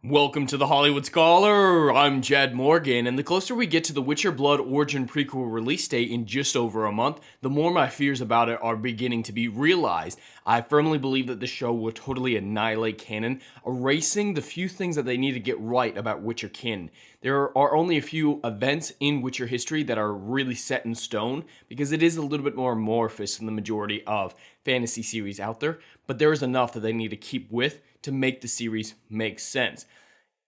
Welcome to the Hollywood Scholar. I'm Jed Morgan, and the closer we get to the Witcher Blood Origin prequel release date in just over a month, the more my fears about it are beginning to be realized. I firmly believe that the show will totally annihilate canon, erasing the few things that they need to get right about Witcher kin. There are only a few events in Witcher history that are really set in stone, because it is a little bit more amorphous than the majority of fantasy series out there, but there is enough that they need to keep with to make the series make sense.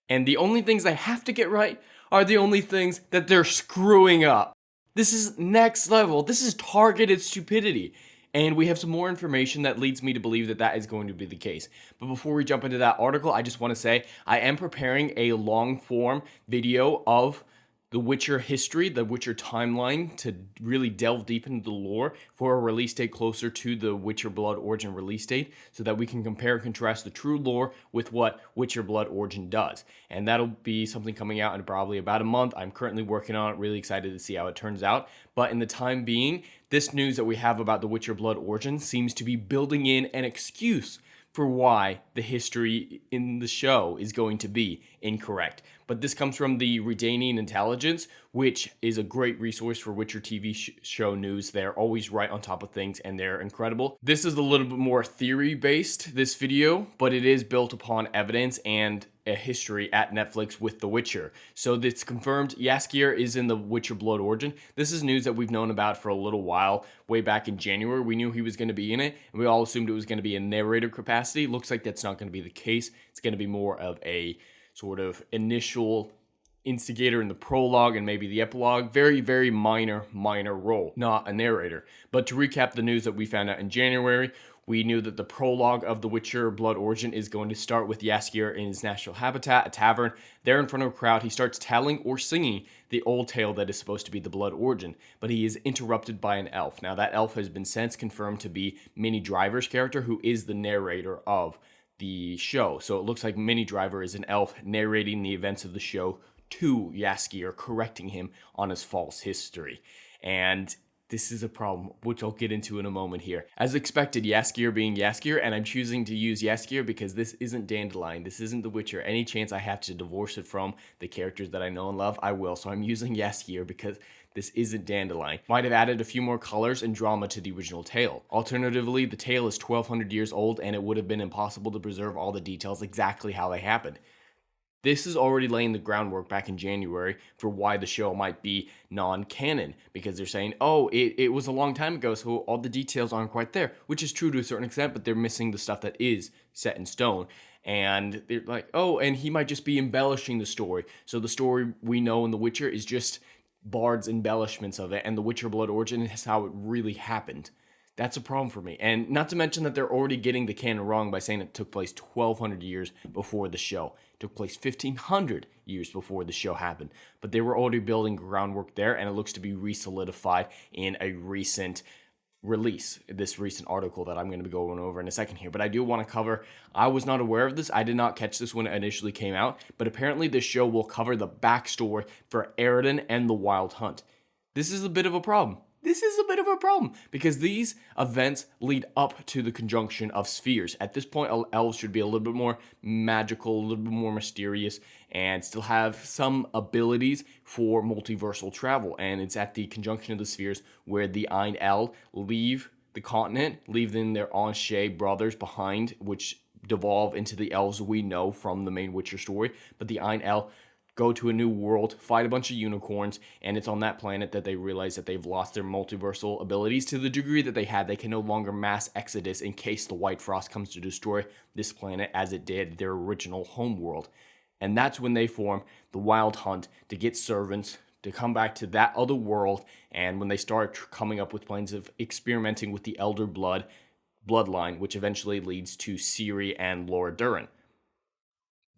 And the only things they have to get right are the only things that they're screwing up. This is next level. This is targeted stupidity. And we have some more information that leads me to believe that that is going to be the case. But before we jump into that article, I just want to say I am preparing a long form video of the Witcher history, the Witcher timeline, to really delve deep into the lore for a release date closer to the Witcher Blood Origin release date, so that we can compare and contrast the true lore with what Witcher Blood Origin does. And that'll be something coming out in probably about a month. I'm currently working on it, really excited to see how it turns out. But in the time being, this news that we have about the Witcher Blood Origin seems to be building in an excuse for why the history in the show is going to be incorrect. But this comes from the Redanian Intelligence, which is a great resource for Witcher TV show news. They're always right on top of things, and they're incredible. This is a little bit more theory-based, this video, but it is built upon evidence and a history at Netflix with The Witcher. So it's confirmed Jaskier is in the Witcher Blood Origin. This is news that we've known about for a little while. Way back in January, we knew he was going to be in it, and we all assumed it was going to be in narrator capacity. Looks like that's not going to be the case. It's going to be more of a sort of initial instigator in the prologue and maybe the epilogue. Very, very minor role, not a narrator. But to recap the news that we found out in January, we knew that the prologue of The Witcher Blood Origin is going to start with Jaskier in his natural habitat, a tavern. There in front of a crowd, he starts telling or singing the old tale that is supposed to be the Blood Origin, but he is interrupted by an elf. Now, that elf has been since confirmed to be Minnie Driver's character, who is the narrator of the show. So it looks like Minnie Driver is an elf narrating the events of the show to Jaskier, correcting him on his false history. And this is a problem, which I'll get into in a moment here. As expected, Jaskier being Jaskier, and I'm choosing to use Jaskier because this isn't Dandelion, this isn't The Witcher. Any chance I have to divorce it from the characters that I know and love, I will. So I'm using Jaskier because this isn't Dandelion. Might have added a few more colors and drama to the original tale. Alternatively, the tale is 1200 years old, and it would have been impossible to preserve all the details exactly how they happened. This is already laying the groundwork back in January for why the show might be non-canon, because they're saying, oh, it was a long time ago, so all the details aren't quite there, which is true to a certain extent, but they're missing the stuff that is set in stone. And they're like, oh, and he might just be embellishing the story. So the story we know in The Witcher is just Bard's embellishments of it, and The Witcher Blood Origin is how it really happened. That's a problem for me. And not to mention that they're already getting the canon wrong by saying it took place 1,200 years before the show. It took place 1,500 years before the show happened. But they were already building groundwork there, and it looks to be re-solidified in a recent release, this recent article that I'm going to be going over in a second here. But I do want to cover, I was not aware of this. I did not catch this when it initially came out. But apparently this show will cover the backstory for Arien and the Wild Hunt. This is a bit of a problem. This is a bit of a problem because these events lead up to the conjunction of spheres. At this point, elves should be a little bit more magical, a little bit more mysterious, and still have some abilities for multiversal travel. And it's at the conjunction of the spheres where the Einel leave the continent, leaving their Anshe brothers behind, which devolve into the elves we know from the main Witcher story. But the Einel go to a new world, fight a bunch of unicorns, and it's on that planet that they realize that they've lost their multiversal abilities to the degree that they had. They can no longer mass exodus in case the White Frost comes to destroy this planet as it did their original homeworld. And that's when they form the Wild Hunt to get servants to come back to that other world, and when they start coming up with plans of experimenting with the Elder bloodline, which eventually leads to Ciri and Laura Durin.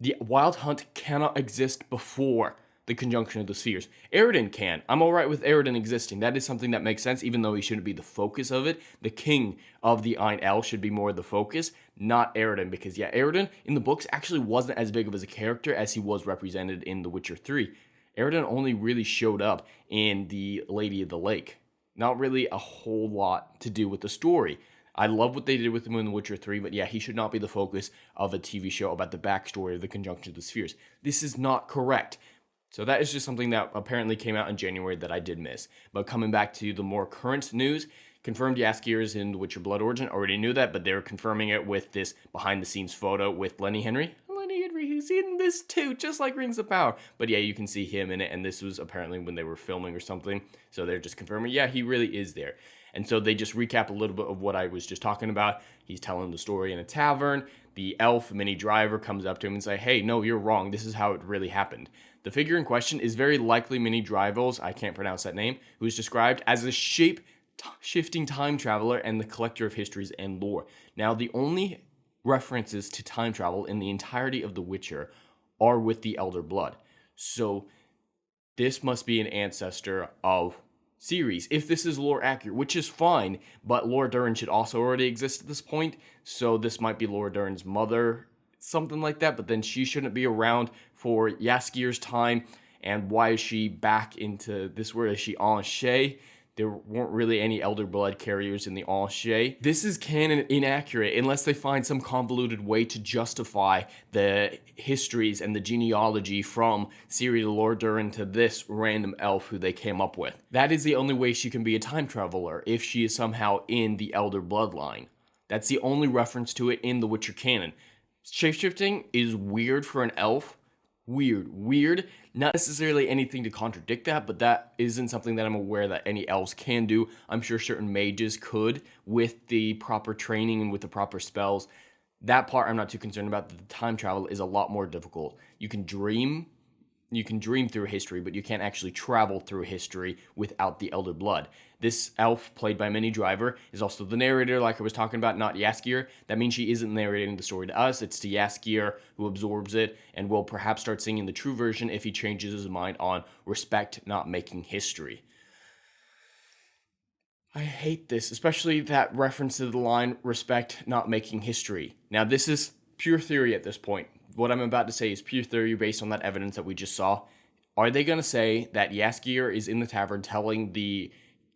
The Wild Hunt cannot exist before the conjunction of the spheres. Arien can. I'm alright with Arien existing. That is something that makes sense, even though he shouldn't be the focus of it. The king of the Einel should be more the focus, not Arien, because Arien in the books actually wasn't as big of a character as he was represented in The Witcher 3. Arien only really showed up in the Lady of the Lake. Not really a whole lot to do with the story. I love what they did with him in The Witcher 3, but yeah, he should not be the focus of a TV show about the backstory of the conjunction of the spheres. This is not correct. So that is just something that apparently came out in January that I did miss. But coming back to the more current news, confirmed Jaskier's in The Witcher Blood Origin. Already knew that, but they're confirming it with this behind-the-scenes photo with Lenny Henry. Lenny Henry, who's in this too, just like Rings of Power. But yeah, you can see him in it, and this was apparently when they were filming or something. So they're just confirming, yeah, he really is there. And so they just recap a little bit of what I was just talking about. He's telling the story in a tavern. The elf, Mini Driver, comes up to him and says, hey, no, you're wrong. This is how it really happened. The figure in question is very likely Mini Driver's, I can't pronounce that name, who is described as a shape-shifting time traveler and the collector of histories and lore. Now, the only references to time travel in the entirety of The Witcher are with the Elder Blood. So this must be an ancestor of series, if this is lore accurate, which is fine, but Laura Dern should also already exist at this point, so this might be Laura Dern's mother, something like that, but then she shouldn't be around for Jaskier's time, and why is she back into this world? Is she Anchet? There weren't really any Elder Blood carriers in the Anchet. This is canon inaccurate unless they find some convoluted way to justify the histories and the genealogy from Ciri to Lord Durin to this random elf who they came up with. That is the only way she can be a time traveler, if she is somehow in the Elder Bloodline. That's the only reference to it in the Witcher canon. Shapeshifting is weird for an elf. Weird. Not necessarily anything to contradict that, but that isn't something that I'm aware that any elves can do. I'm sure certain mages could with the proper training and with the proper spells. That part I'm not too concerned about. The time travel is a lot more difficult. You can dream through history, but you can't actually travel through history without the Elder Blood. This elf, played by Mini Driver, is also the narrator, like I was talking about, not Jaskier. That means she isn't narrating the story to us, it's to Jaskier, who absorbs it, and will perhaps start singing the true version if he changes his mind on respect, not making history. I hate this, especially that reference to the line, respect, not making history. Now, this is pure theory at this point. What I'm about to say is pure theory based on that evidence that we just saw. Are they going to say that Jaskier is in the tavern telling the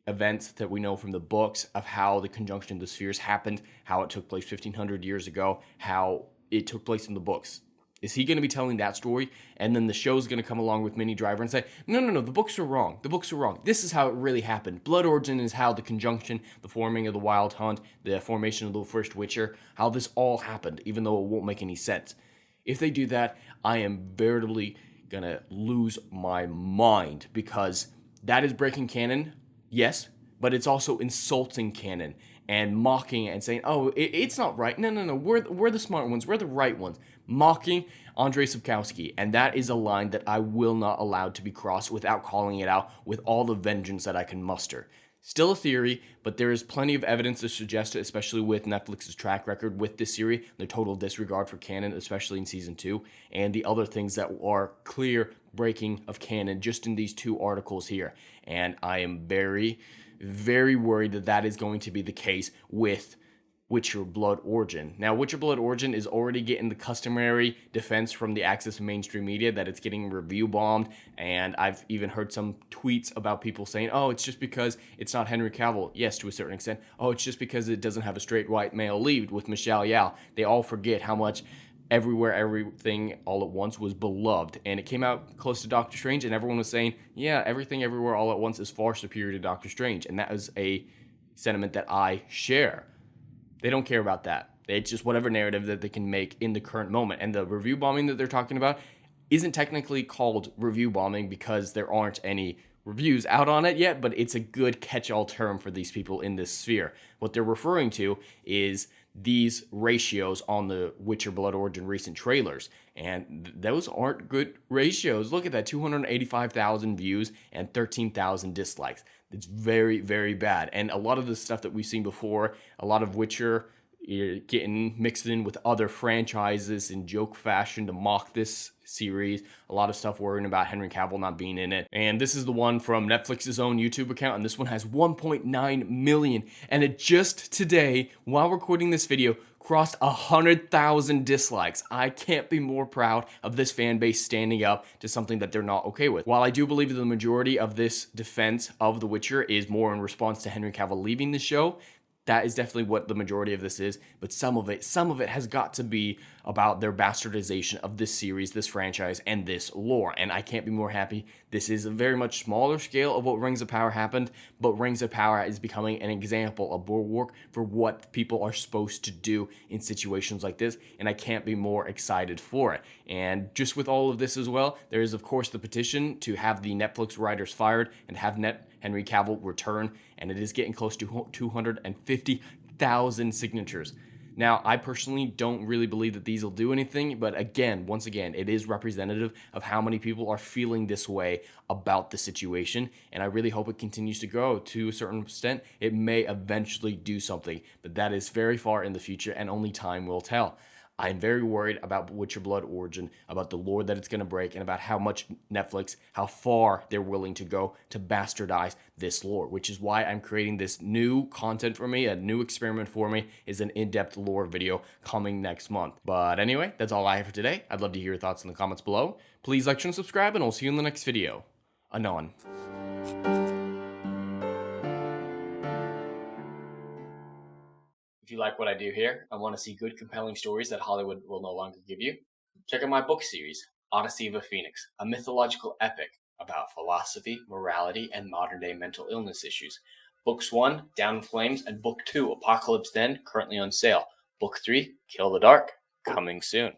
events that we know from the books of how the conjunction of the spheres happened, how it took place 1,500 years ago, how it took place in the books? Is he going to be telling that story? And then the show's going to come along with Mini Driver and say, no, the books are wrong. The books are wrong. This is how it really happened. Blood Origin is how the conjunction, the forming of the Wild Hunt, the formation of the first Witcher, how this all happened, even though it won't make any sense. If they do that, I am veritably going to lose my mind, because that is breaking canon, yes, but it's also insulting canon and mocking it and saying, oh, it's not right. No, we're the smart ones. We're the right ones. Mocking Andrzej Sapkowski. And that is a line that I will not allow to be crossed without calling it out with all the vengeance that I can muster. Still a theory, but there is plenty of evidence to suggest it, especially with Netflix's track record with this series, their total disregard for canon, especially in season 2, and the other things that are clear breaking of canon just in these 2 articles here. And I am very, very worried that that is going to be the case with Witcher Blood Origin. Now, Witcher Blood Origin is already getting the customary defense from the axis of mainstream media that it's getting review bombed, and I've even heard some tweets about people saying, oh, it's just because it's not Henry Cavill. Yes, to a certain extent. Oh, it's just because it doesn't have a straight white male lead with Michelle Yeoh. They all forget how much Everywhere, Everything, All at Once was beloved, and it came out close to Doctor Strange, and everyone was saying, yeah, Everything, Everywhere, All at Once is far superior to Doctor Strange, and that is a sentiment that I share. They don't care about that. It's just whatever narrative that they can make in the current moment. And the review bombing that they're talking about isn't technically called review bombing because there aren't any reviews out on it yet, but it's a good catch-all term for these people in this sphere. What they're referring to is these ratios on the Witcher Blood Origin recent trailers, and those aren't good ratios. Look at that, 285,000 views and 13,000 dislikes. It's very, very bad. And a lot of the stuff that we've seen before, a lot of Witcher getting mixed in with other franchises in joke fashion to mock this series. A lot of stuff worrying about Henry Cavill not being in it. And this is the one from Netflix's own YouTube account, and this one has 1.9 million. And it just today, while recording this video, crossed 100,000 dislikes. I can't be more proud of this fan base standing up to something that they're not okay with. While I do believe that the majority of this defense of The Witcher is more in response to Henry Cavill leaving the show, That is definitely what the majority of this is, but some of it has got to be about their bastardization of this series, this franchise, and this lore. And I can't be more happy. This is a very much smaller scale of what Rings of Power happened, but Rings of Power is becoming an example, a bulwark for what people are supposed to do in situations like this. And I can't be more excited for it. And just with all of this as well, there is of course the petition to have the Netflix writers fired and have Henry Cavill return, and it is getting close to 250,000 signatures. Now, I personally don't really believe that these will do anything, but again, once again, it is representative of how many people are feeling this way about the situation, and I really hope it continues to grow to a certain extent. It may eventually do something, but that is very far in the future, and only time will tell. I'm very worried about Witcher Blood Origin, about the lore that it's going to break, and about how much Netflix, how far they're willing to go to bastardize this lore, which is why I'm creating this new content for me, a new experiment for me, is an in-depth lore video coming next month. But anyway, that's all I have for today. I'd love to hear your thoughts in the comments below. Please like, share, and subscribe, and I'll see you in the next video. Anon. If you like what I do here and want to see good, compelling stories that Hollywood will no longer give you, check out my book series, Odyssey of a Phoenix, a mythological epic about philosophy, morality, and modern-day mental illness issues. Books 1, Down in Flames, and Book 2, Apocalypse Then, currently on sale. Book 3, Kill the Dark, coming soon.